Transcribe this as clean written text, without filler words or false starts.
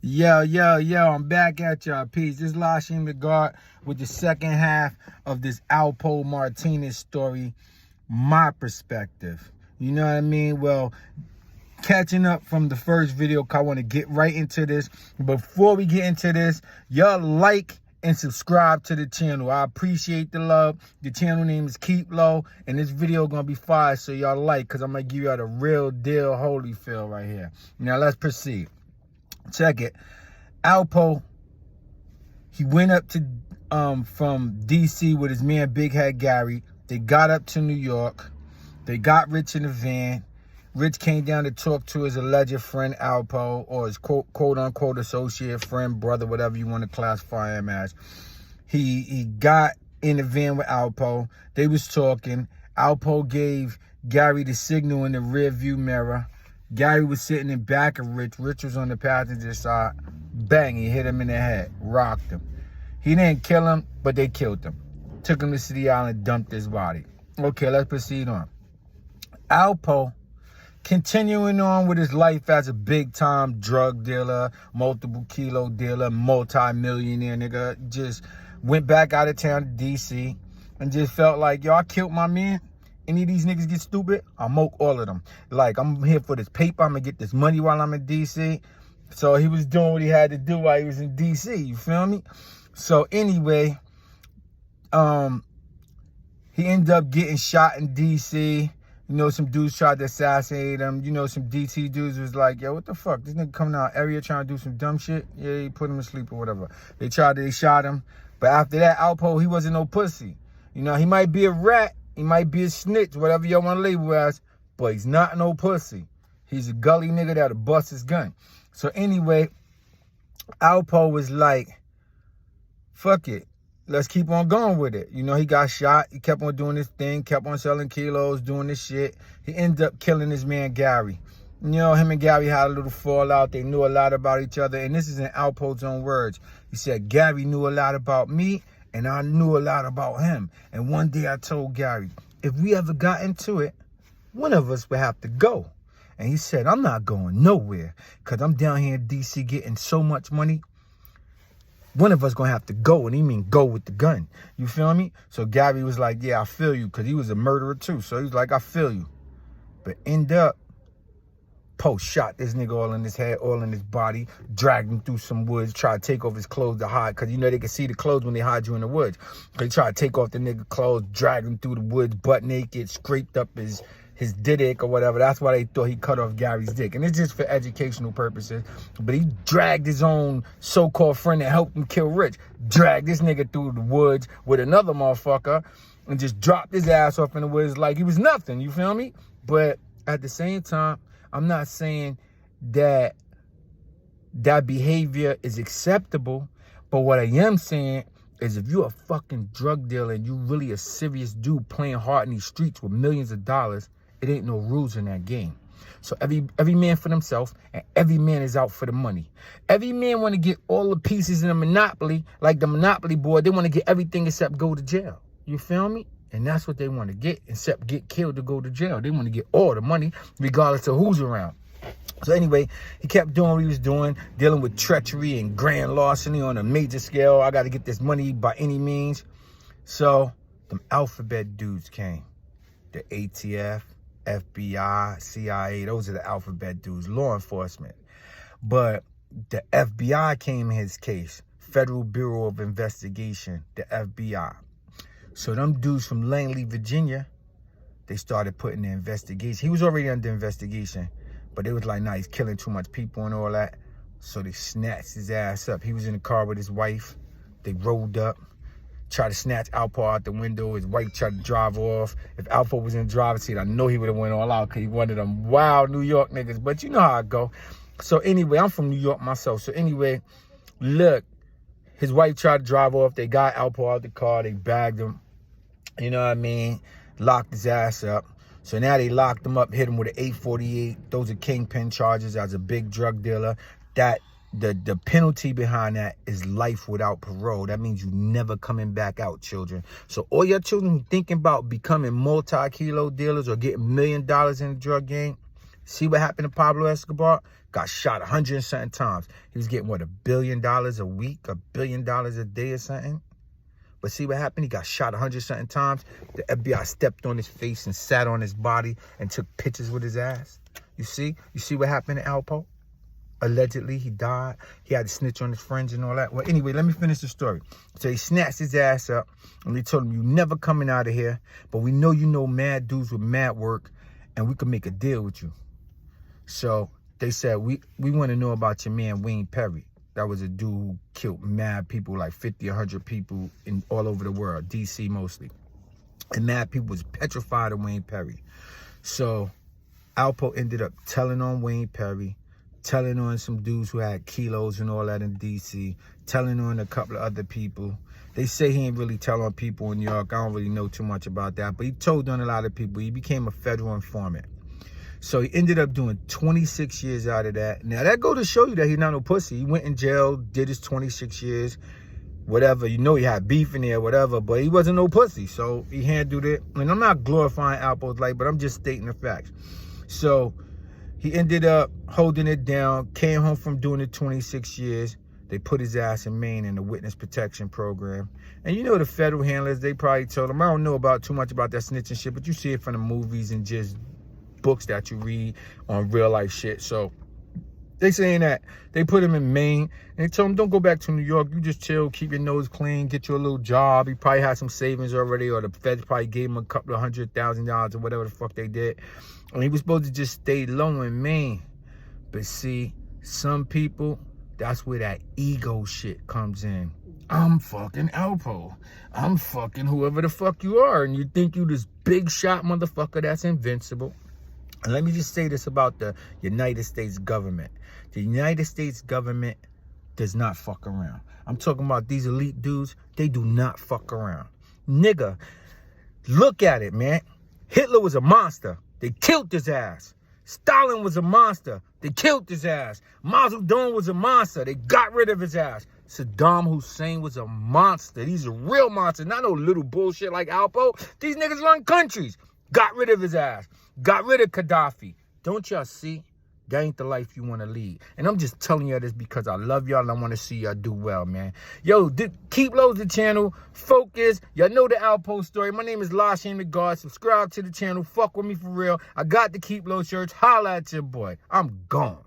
Yo, I'm back at y'all. Peace. This is Lashim the Guard with the second half of this Alpo Martinez story, my perspective. You know what I mean? Well, catching up from the first video, I want to get right into this. Before we get into this, y'all like and subscribe to the channel. I appreciate the love. The channel name is Keep Low, and this video gonna be fire, so y'all like, because I'm gonna give y'all the real deal Holyfield right here. Now let's proceed. Check it. Alpo, he went up to from DC with his man Big Head Gary. They got up to New York. They got Rich in the van. Rich came down to talk to his alleged friend Alpo, or his quote unquote associate, friend, brother, whatever you want to classify him as. He got in the van with Alpo. They was talking. Alpo gave Gary the signal in the rear view mirror. Gary was sitting in back of Rich. Rich was on the passenger side. Bang, he hit him in the head, rocked him. He didn't kill him, but they killed him. Took him to City Island, dumped his body. Okay, let's proceed on. Alpo, continuing on with his life as a big-time drug dealer, multiple kilo dealer, multi-millionaire nigga, just went back out of town to D.C. and just felt like, yo, I killed my man. Any of these niggas get stupid, I'll moke all of them. Like, I'm here for this paper. I'm going to get this money while I'm in D.C. So he was doing what he had to do while he was in D.C. You feel me? So anyway, he ended up getting shot in D.C. You know, some dudes tried to assassinate him. You know, some DT dudes was like, yo, what the fuck? This nigga coming out area trying to do some dumb shit? Yeah, he put him to sleep or whatever. They shot him. But after that, Alpo, he wasn't no pussy. You know, he might be a rat. He might be a snitch, whatever y'all want to label as, but he's not no pussy. He's a gully nigga that'll bust his gun. So anyway, Alpo was like, fuck it. Let's keep on going with it. You know, he got shot. He kept on doing his thing, kept on selling kilos, doing this shit. He ended up killing his man, Gary. You know, him and Gary had a little fallout. They knew a lot about each other. And this is in Alpo's own words. He said, Gary knew a lot about me, and I knew a lot about him. And one day I told Gary, if we ever got into it, one of us would have to go. And he said, I'm not going nowhere, because I'm down here in D.C. getting so much money. One of us going to have to go, and he mean go with the gun. You feel me? So Gary was like, yeah, I feel you, because he was a murderer too. So he was like, I feel you. But end up, Poe shot this nigga all in his head, all in his body, dragged him through some woods, tried to take off his clothes to hide, because you know they can see the clothes when they hide you in the woods. They tried to take off the nigga clothes, drag him through the woods, butt naked, scraped up his dick or whatever. That's why they thought he cut off Gary's dick. And it's just for educational purposes. But he dragged his own so-called friend that helped him kill Rich, dragged this nigga through the woods with another motherfucker and just dropped his ass off in the woods like he was nothing. You feel me? But at the same time, I'm not saying that that behavior is acceptable. But what I am saying is if you're a fucking drug dealer and you really a serious dude playing hard in these streets with millions of dollars, it ain't no rules in that game. So every man for themselves, and every man is out for the money. Every man want to get all the pieces in a monopoly, like the Monopoly board. They want to get everything except go to jail. You feel me? And that's what they want to get, except get killed to go to jail. They want to get all the money, regardless of who's around. So anyway, he kept doing what he was doing, dealing with treachery and grand larceny on a major scale. I got to get this money by any means. So them alphabet dudes came. The ATF, FBI, CIA, those are the alphabet dudes, law enforcement. But the FBI came in his case, Federal Bureau of Investigation, the FBI. So them dudes from Langley, Virginia, they started putting the investigation. He was already under investigation, but they was like, nah, he's killing too much people and all that. So they snatched his ass up. He was in the car with his wife. They rolled up, tried to snatch Alpo out the window. His wife tried to drive off. If Alpo was in the driver's seat, I know he would have went all out, because he one of them wild New York niggas. But you know how I go. So anyway, I'm from New York myself. So anyway, look, his wife tried to drive off. They got Alpo out the car. They bagged him. You know what I mean? Locked his ass up. So now they locked him up, hit him with an 848. Those are kingpin charges as a big drug dealer. That the penalty behind that is life without parole. That means you never coming back out, children. So all your children who thinking about becoming multi-kilo dealers or getting $1 million in the drug game, See what happened to Pablo Escobar? Got shot 100 and something times. He was getting, what, $1 billion a week, $1 billion a day or something? But see what happened? He got shot 100 something times. The FBI stepped on his face and sat on his body and took pictures with his ass. You see? You see what happened to Alpo? Allegedly, he died. He had to snitch on his friends and all that. Well, anyway, let me finish the story. So he snatched his ass up and they told him, you never coming out of here, but we know you know mad dudes with mad work and we can make a deal with you. So they said, we want to know about your man, Wayne Perry. That was a dude who killed mad people, like 50, 100 people in all over the world, D.C. mostly. And mad people was petrified of Wayne Perry. So Alpo ended up telling on Wayne Perry, telling on some dudes who had kilos and all that in D.C., telling on a couple of other people. They say he ain't really tell on people in New York. I don't really know too much about that, but he told on a lot of people. He became a federal informant. So he ended up doing 26 years out of that. Now, that go to show you that he's not no pussy. He went in jail, did his 26 years, whatever. You know he had beef in there, whatever, but he wasn't no pussy. So he handled it. And I'm not glorifying Alpo's life, but I'm just stating the facts. So he ended up holding it down, came home from doing the 26 years. They put his ass in Maine in the witness protection program. And you know the federal handlers, they probably told him, I don't know about too much about that snitching shit, but you see it from the movies and just books that you read on real life shit. So they saying that they put him in Maine and they told him, don't go back to New York. You just chill, keep your nose clean, get you a little job. He probably had some savings already, or the feds probably gave him a couple of $100,000 or whatever the fuck they did. And he was supposed to just stay low in Maine. But see, some people, that's where that ego shit comes in. I'm fucking Alpo. I'm fucking whoever the fuck you are. And you think you this big shot motherfucker that's invincible. And let me just say this about the United States government. The United States government does not fuck around. I'm talking about these elite dudes. They do not fuck around. Nigga, look at it, man. Hitler was a monster. They killed his ass. Stalin was a monster. They killed his ass. Mao Zedong was a monster. They got rid of his ass. Saddam Hussein was a monster. These are real monsters, not no little bullshit like Alpo. These niggas run countries. Got rid of his ass. Got rid of Gaddafi. Don't y'all see? That ain't the life you want to lead. And I'm just telling y'all this because I love y'all and I want to see y'all do well, man. Yo, keep low the channel. Focus. Y'all know the Alpo story. My name is Lashin the God. Subscribe to the channel. Fuck with me for real. I got the Keep Low shirts. Holla at your boy. I'm gone.